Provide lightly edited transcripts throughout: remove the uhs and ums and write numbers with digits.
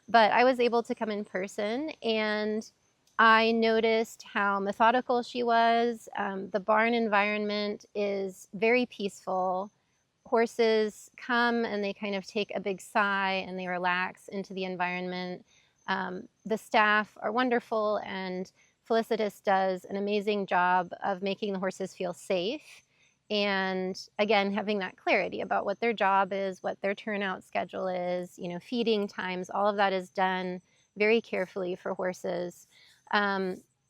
but I was able to come in person, and I noticed how methodical she was. The barn environment is very peaceful. Horses come and they kind of take a big sigh and they relax into the environment. The staff are wonderful, and Felicitas does an amazing job of making the horses feel safe. And again, having that clarity about what their job is, what their turnout schedule is, feeding times, all of that is done very carefully for horses.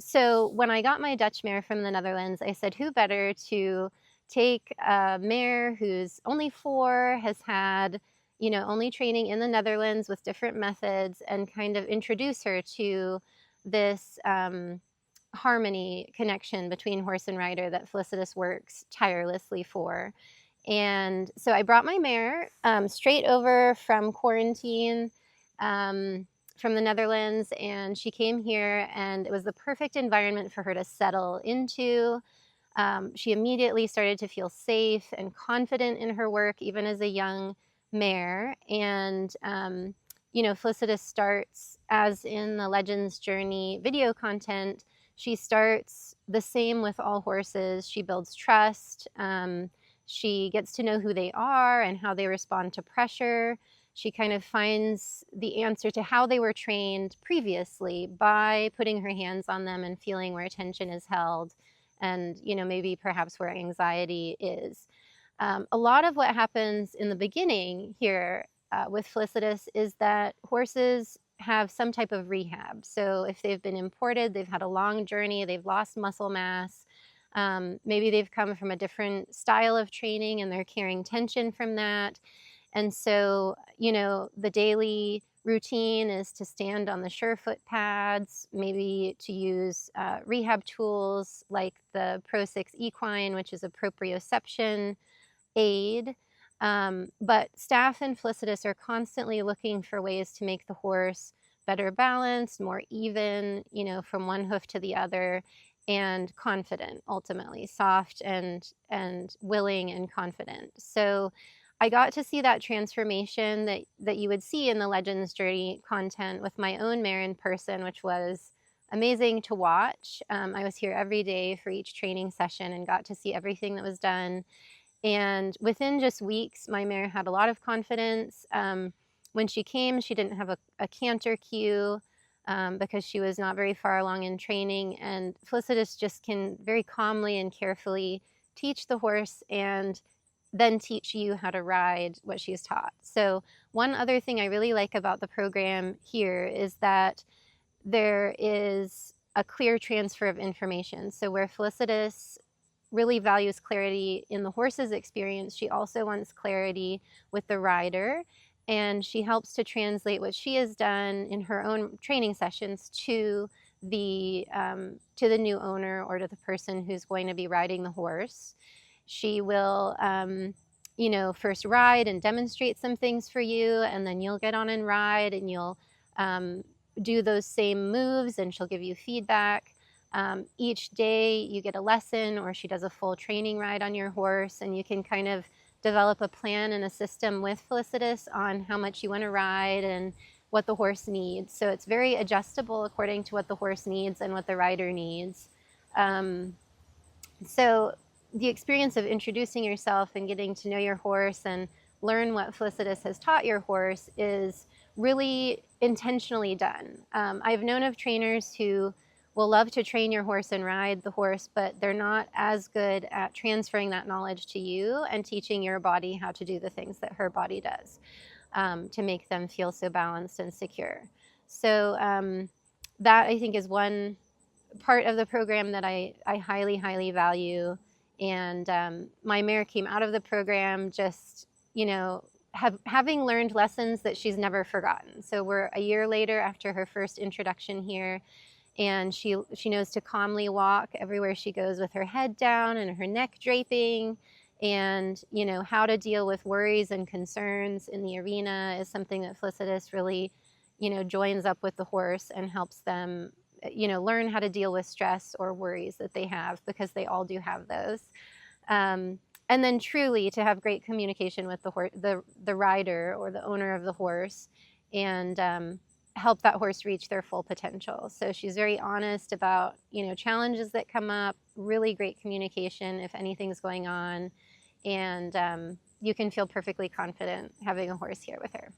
So when I got my Dutch mare from the Netherlands, I said, who better to take a mare who's only 4, has had, only training in the Netherlands with different methods, and kind of introduce her to this harmony connection between horse and rider that Felicitas works tirelessly for. And so I brought my mare straight over from quarantine from the Netherlands, and she came here, and it was the perfect environment for her to settle into. She immediately started to feel safe and confident in her work, even as a young mare. And, Felicitas starts, as in the Legends Journey video content, she starts the same with all horses. She builds trust. She gets to know who they are and how they respond to pressure. She kind of finds the answer to how they were trained previously by putting her hands on them and feeling where attention is held, and maybe perhaps where anxiety is. A lot of what happens in the beginning here with Felicitas is that horses have some type of rehab. So if they've been imported, they've had a long journey, they've lost muscle mass, maybe they've come from a different style of training and they're carrying tension from that. And so, the daily routine is to stand on the Surefoot pads, maybe to use rehab tools like the Pro6 Equine, which is a proprioception aid. But staff and Felicitas are constantly looking for ways to make the horse better balanced, more even, from one hoof to the other, and confident, ultimately, soft and willing and confident. So I got to see that transformation that you would see in the Legends Journey content with my own mare in person, which was amazing to watch. I was here every day for each training session and got to see everything that was done. And within just weeks, my mare had a lot of confidence. When she came, she didn't have a canter cue because she was not very far along in training. And Felicitas just can very calmly and carefully teach the horse and then teach you how to ride what she's taught. So one other thing I really like about the program here is that there is a clear transfer of information. So where Felicitas really values clarity in the horse's experience, she also wants clarity with the rider, and she helps to translate what she has done in her own training sessions to the new owner or to the person who's going to be riding the horse. She will, first ride and demonstrate some things for you, and then you'll get on and ride, and you'll do those same moves, and she'll give you feedback. Each day you get a lesson, or she does a full training ride on your horse, and you can kind of develop a plan and a system with Felicitas on how much you want to ride and what the horse needs. So it's very adjustable according to what the horse needs and what the rider needs. So the experience of introducing yourself and getting to know your horse and learn what Felicitas has taught your horse is really intentionally done. I've known of trainers who will love to train your horse and ride the horse, but they're not as good at transferring that knowledge to you and teaching your body how to do the things that her body does to make them feel so balanced and secure. So that, I think, is one part of the program that I highly, highly value. And my mare came out of the program just, having learned lessons that she's never forgotten. So we're a year later after her first introduction here, and she knows to calmly walk everywhere she goes with her head down and her neck draping, and how to deal with worries and concerns in the arena is something that Felicitas really joins up with the horse and helps them learn how to deal with stress or worries that they have, because they all do have those. And then truly to have great communication with the rider or the owner of the horse, and help that horse reach their full potential. So she's very honest about, challenges that come up, really great communication if anything's going on, and you can feel perfectly confident having a horse here with her.